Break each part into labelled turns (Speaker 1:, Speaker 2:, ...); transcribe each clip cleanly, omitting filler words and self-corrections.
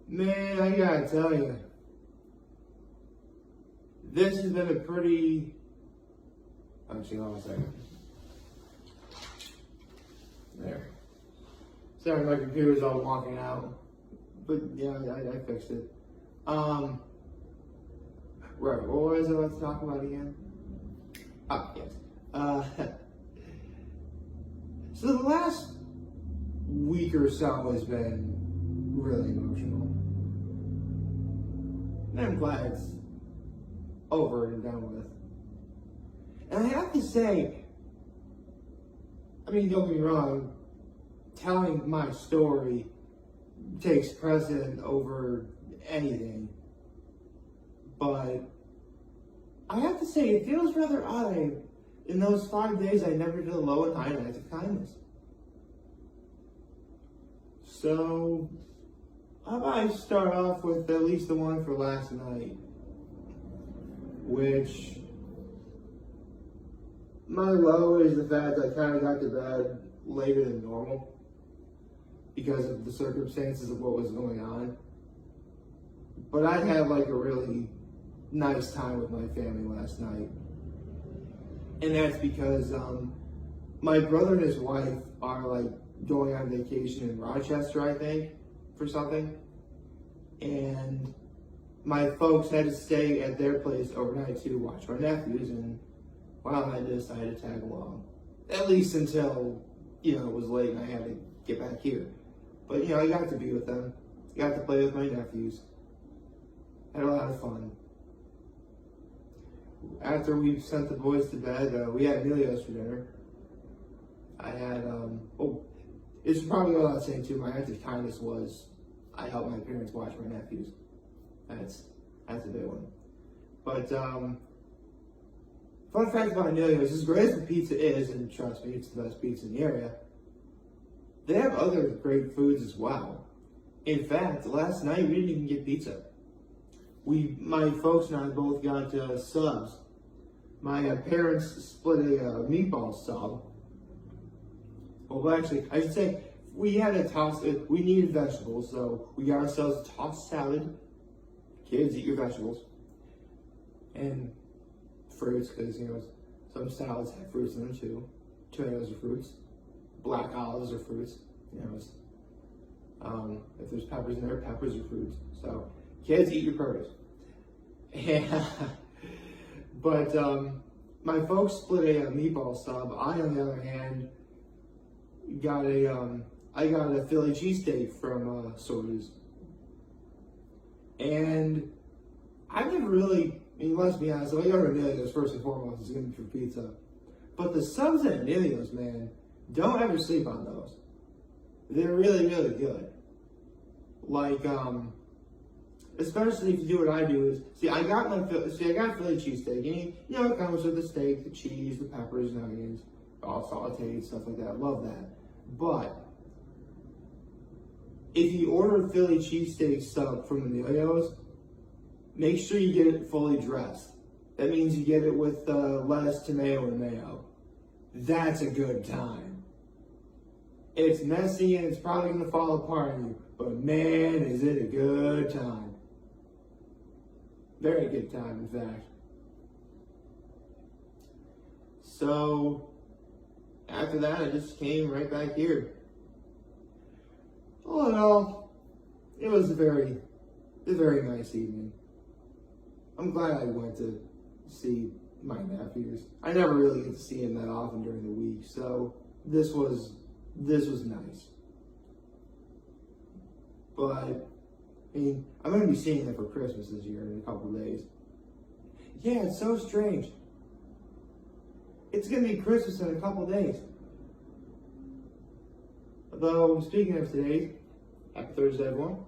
Speaker 1: Man, I gotta tell you, this has been a pretty. Actually, hold on a second. There. Sorry, my computer's all walking out. But yeah, I fixed it. Right, what was I about to talk about again? Ah, yes. So the last week or so has been really emotional. And I'm glad it's over and done with. And I have to say, I mean, don't get me wrong, telling my story takes precedent over anything. But I have to say, it feels rather odd. In those 5 days, I never did a low and high nights of kindness. So, how about I start off with at least the one for last night, which my low is the fact that I kind of got to bed later than normal because of the circumstances of what was going on. But I had like a really nice time with my family last night. And that's because my brother and his wife are like going on vacation in Rochester, I think, for something. And my folks had to stay at their place overnight to watch my nephews, and well, I decided to tag along. At least until, it was late and I had to get back here. But, I got to be with them. Got to play with my nephews. Had a lot of fun. After we sent the boys to bed, we had Emilio's for dinner. I had, it's probably what I was saying too. My act of kindness was I helped my parents watch my nephews. That's a big one. But, fun fact about Emilio's, as great as the pizza is, and trust me, it's the best pizza in the area, they have other great foods as well. In fact, last night we didn't even get pizza. My folks and I both got subs. My parents split a meatball sub. Well, actually, I should say, we had we needed vegetables, so we got ourselves a tossed salad. Kids, eat your vegetables. And fruits, because, some salads have fruits in them too. Tomatoes are fruits. Black olives are fruits. If there's peppers in there, peppers are fruits. So, kids, eat your produce. Yeah. But my folks split a meatball sub. I, on the other hand, I got a Philly cheesesteak from Sorties. And I've never really, let's be honest, if I go to Emilio's, first and foremost, it's going to be for pizza. But the subs at Emilio's, man, don't ever sleep on those. They're really, really good. Like, especially if you do what I do is, I got Philly cheesesteak, and it comes with the steak, the cheese, the peppers, and onions, all sauteed, stuff like that. I love that. But if you order a Philly cheesesteak sub from Emilio's, make sure you get it fully dressed. That means you get it with lettuce, tomato, and mayo. That's a good time. It's messy and it's probably going to fall apart on you, but man, is it a good time. Very good time, in fact. So, after that, I just came right back here. All in all, it was a very nice evening. I'm glad I went to see my nephews. I never really get to see them that often during the week, so this was nice. But, I'm going to be seeing them for Christmas this year in a couple of days. Yeah, it's so strange. It's going to be Christmas in a couple of days. Although, speaking of today, happy Thursday, everyone.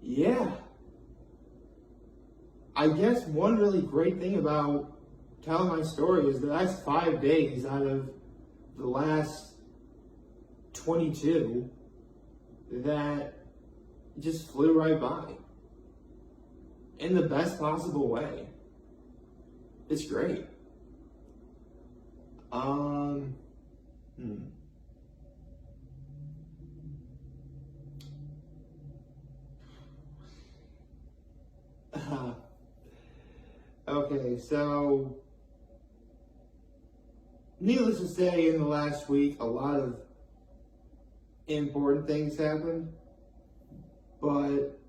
Speaker 1: Yeah. I guess one really great thing about telling my story is the last 5 days out of the last 22 that just flew right by in the best possible way. It's great. so needless to say, in the last week, a lot of important things happened, but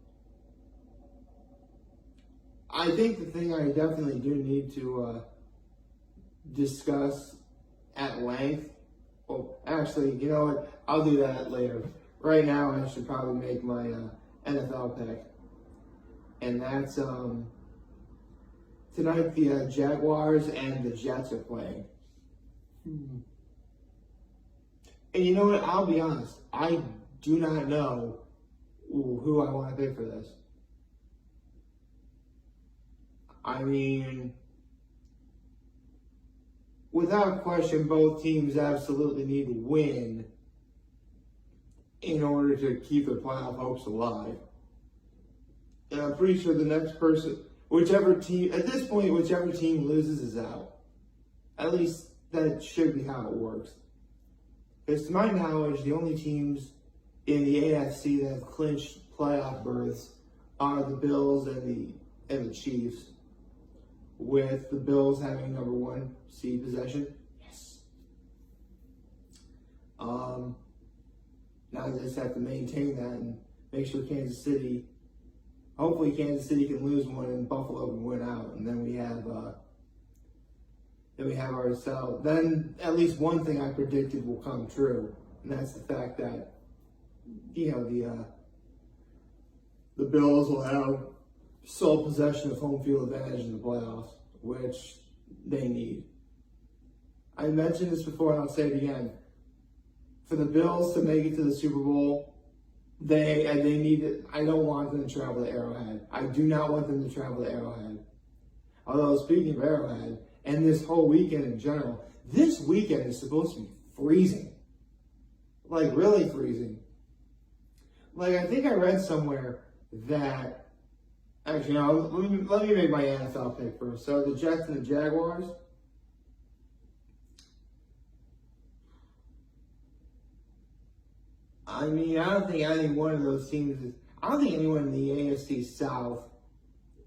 Speaker 1: I think the thing I definitely do need to discuss at length. Well, actually, you know what? I'll do that later. Right now, I should probably make my NFL pick, and that's tonight. The Jaguars and the Jets are playing. And you know what? I'll be honest. I do not know who I want to pick for this. I mean, without question, both teams absolutely need to win in order to keep their playoff hopes alive. And I'm pretty sure the next person, whichever team, at this point, whichever team loses is out. At least that should be how it works. Because to my knowledge, the only teams in the AFC that have clinched playoff berths are the Bills and the Chiefs, with the Bills having number 1 seed possession. Yes. Now they just have to maintain that and make sure hopefully Kansas City can lose one and Buffalo can win out, and then we have ourselves. Then at least one thing I predicted will come true, and that's the fact that the Bills will have sole possession of home field advantage in the playoffs, which they need. I mentioned this before, and I'll say it again. For the Bills to make it to the Super Bowl, they need it. I don't want them to travel to Arrowhead. I do not want them to travel to Arrowhead. Although, speaking of Arrowhead, and this whole weekend in general, this weekend is supposed to be freezing. Like, really freezing. Like, I think I read somewhere that, actually, no, let me make my NFL pick first. So, the Jets and the Jaguars. I mean, I don't think any one of those teams I don't think anyone in the AFC South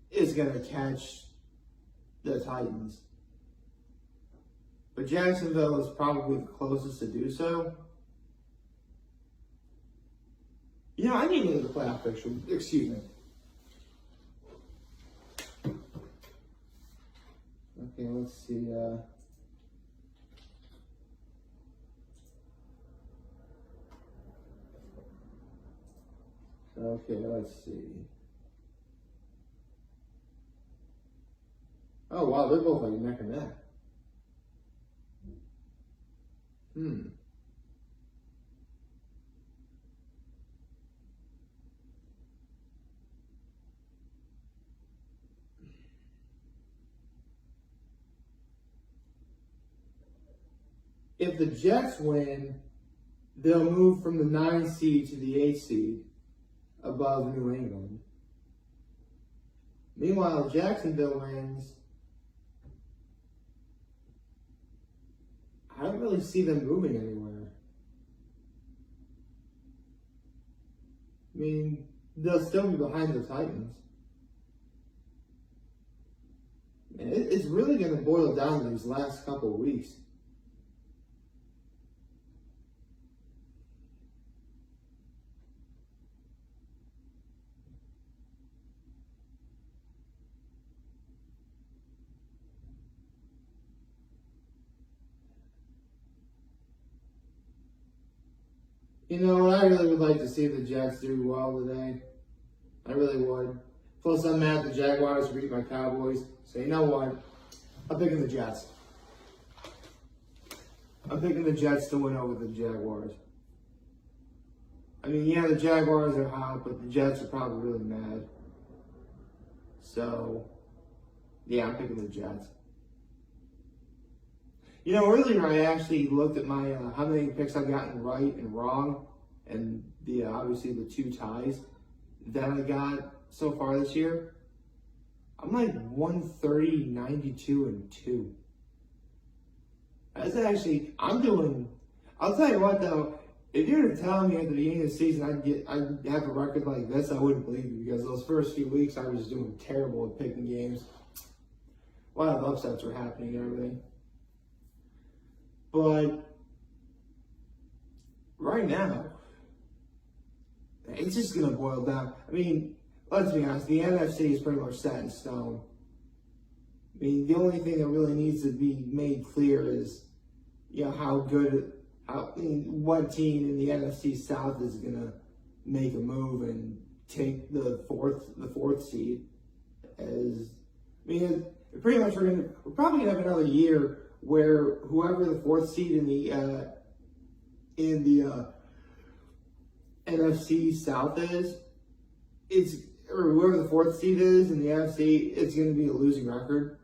Speaker 1: is going to catch the Titans. But Jacksonville is probably the closest to do so. You know, I need to look at the playoff picture. Excuse me. Okay, let's see. Okay, let's see. Oh, wow, they're both like neck and neck. If the Jets win, they'll move from the 9 seed to the 8 seed above New England. Meanwhile, Jacksonville wins. I don't really see them moving anywhere. I mean, they'll still be behind the Titans. And it's really going to boil down to these last couple of weeks. You know, I really would like to see the Jets do well today. I really would. Plus, I'm mad at the Jaguars beat my Cowboys. So, you know what? I'm picking the Jets. I'm picking the Jets to win over the Jaguars. I mean, yeah, the Jaguars are hot, but the Jets are probably really mad. So, yeah, I'm picking the Jets. You know, earlier I actually looked at my how many picks I've gotten right and wrong, and the obviously the 2 ties that I got so far this year. I'm like 130, 92, and 2. That's actually, I'll tell you what though, if you were to tell me at the beginning of the season I'd have a record like this, I wouldn't believe you, because those first few weeks I was doing terrible at picking games. a lot of upsets are happening and everything. But right now, it's just going to boil down. I mean, let's be honest, the NFC is pretty much set in stone. I mean, the only thing that really needs to be made clear is, what team in the NFC South is going to make a move and take the fourth seed. Pretty much we're probably gonna have another year where whoever the fourth seed in the NFC South is, or whoever the fourth seed is in the NFC, it's going to be a losing record.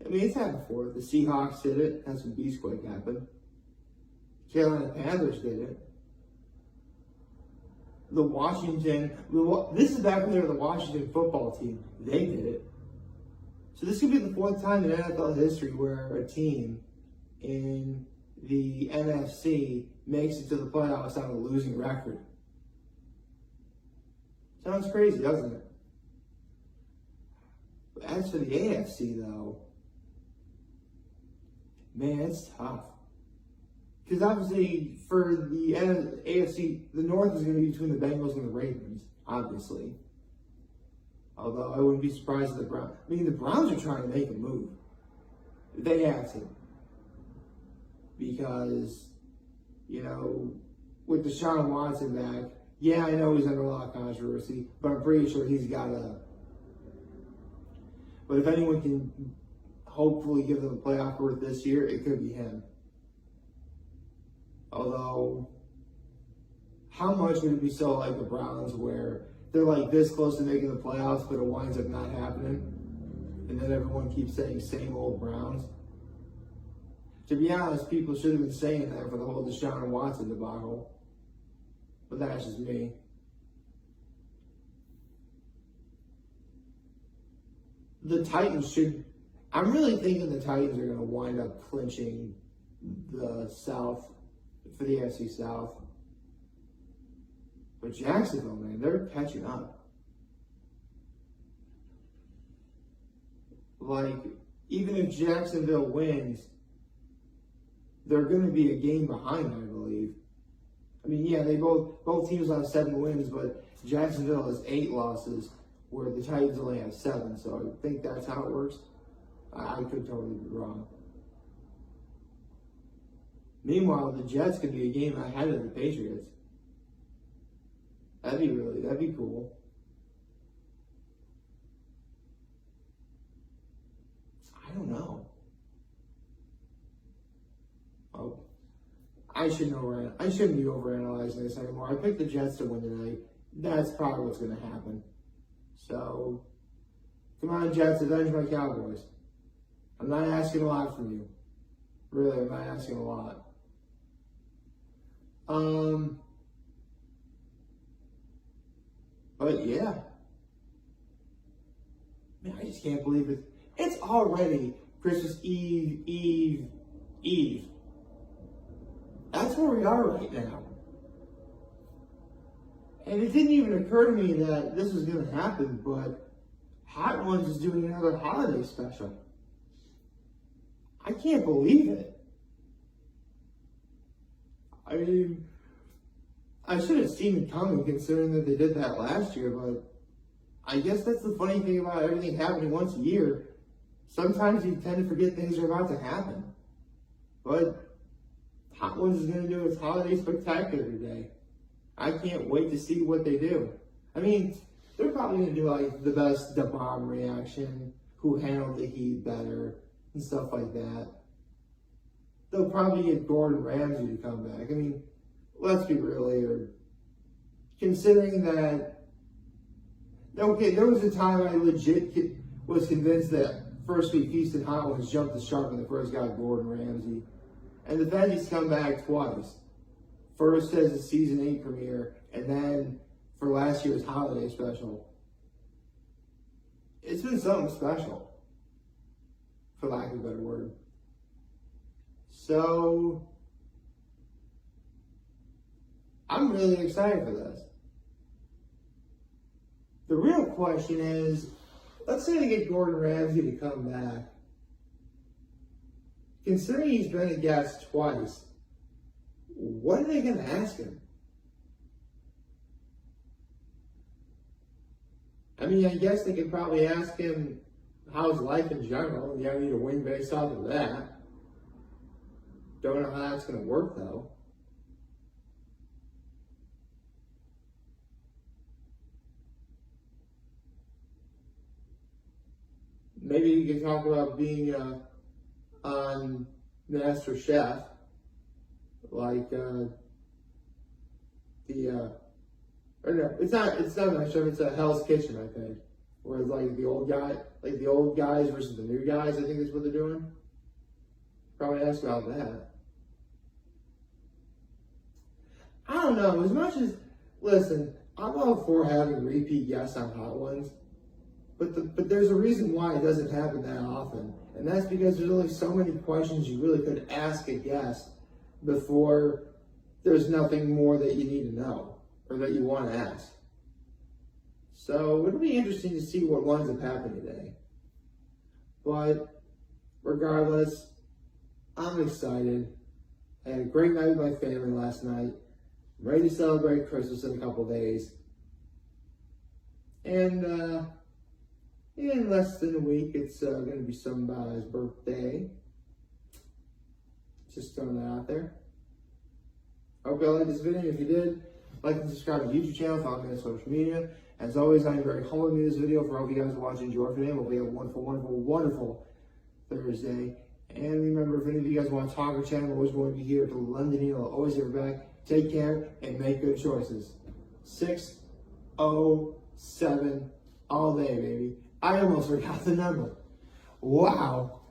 Speaker 1: I mean, it's happened before. The Seahawks did it. That's when Beastquake happened. Carolina Panthers did it. This is back when they were the Washington football team. They did it. So this could be the fourth time in NFL history where a team in the NFC makes it to the playoffs on a losing record. Sounds crazy, doesn't it? But as for the AFC, though, man, it's tough. Because obviously, for the AFC, the North is going to be between the Bengals and the Ravens, obviously. Although I wouldn't be surprised if the Browns. I mean, the Browns are trying to make a move. They have to. Because, with Deshaun Watson back, yeah, I know he's under a lot of controversy, but I'm pretty sure he's got a. But if anyone can hopefully give them a playoff berth this year, it could be him. Although, how much would it be so like the Browns where they're like this close to making the playoffs, but it winds up not happening? And then everyone keeps saying same old Browns. To be honest, people should have been saying that for the whole Deshaun Watson debacle. But that's just me. The Titans should. I'm really thinking the Titans are going to wind up clinching the South for the AFC South. But Jacksonville, man, they're catching up. Like, even if Jacksonville wins, they're going to be a game behind, I believe. I mean, yeah, they both teams have 7 wins, but Jacksonville has 8 losses, where the Titans only have 7. So I think that's how it works. I could totally be wrong. Meanwhile, the Jets could be a game ahead of the Patriots. That'd be cool. I don't know. Oh, I shouldn't be overanalyzing this anymore. I picked the Jets to win tonight. That's probably what's going to happen. So, come on, Jets, avenge my Cowboys. I'm not asking a lot from you. Really, I'm not asking a lot. But yeah. Man, I just can't believe it. It's already Christmas Eve. That's where we are right now. And it didn't even occur to me that this was going to happen, but Hot Ones is doing another holiday special. I can't believe it. I mean, I should have seen it coming considering that they did that last year, but I guess that's the funny thing about everything happening once a year. Sometimes you tend to forget things are about to happen. But Hot Ones is going to do its holiday spectacular today. I can't wait to see what they do. I mean, they're probably going to do like the best the bomb reaction, who handled the heat better, and stuff like that. They'll probably get Gordon Ramsay to come back. I mean, let's be real here. Considering that, okay, there was a time I legit was convinced that first week Feast and Hot Ones jumped the shark when they first got Gordon Ramsay. And the Veggies come back twice. First as a season 8 premiere, and then for last year's holiday special. It's been something special, for lack of a better word. So, I'm really excited for this. The real question is, let's say they get Gordon Ramsay to come back. Considering he's been a guest twice, what are they going to ask him? I mean, I guess they could probably ask him how's life in general. You need a win based off of that. Don't know how that's going to work, though. Maybe you can talk about being on Master Chef, like or no, it's not Master Chef. It's a Hell's Kitchen, I think, where it's like the old guys versus the new guys. I think that's what they're doing. Probably ask about that. I don't know. As much as listen, I'm all for having repeat guests on Hot Ones. But there's a reason why it doesn't happen that often. And that's because there's only so many questions you really could ask a guest before there's nothing more that you need to know or that you want to ask. So it'll be interesting to see what winds up happening today. But regardless, I'm excited. I had a great night with my family last night. I'm ready to celebrate Christmas in a couple days. And in less than a week, it's going to be somebody's birthday. Just throwing that out there. I hope you all liked this video. If you did, like and subscribe to the YouTube channel, follow me on social media. As always, I'm very humble to do this video. For all of you guys watching, enjoy today. Hope you have a wonderful, wonderful, wonderful Thursday. And remember, if any of you guys want to talk or chat, I'm always going to be here to lend an ear. I'll always have your back. Take care and make good choices. 607 all day, baby. I almost forgot the number. Wow.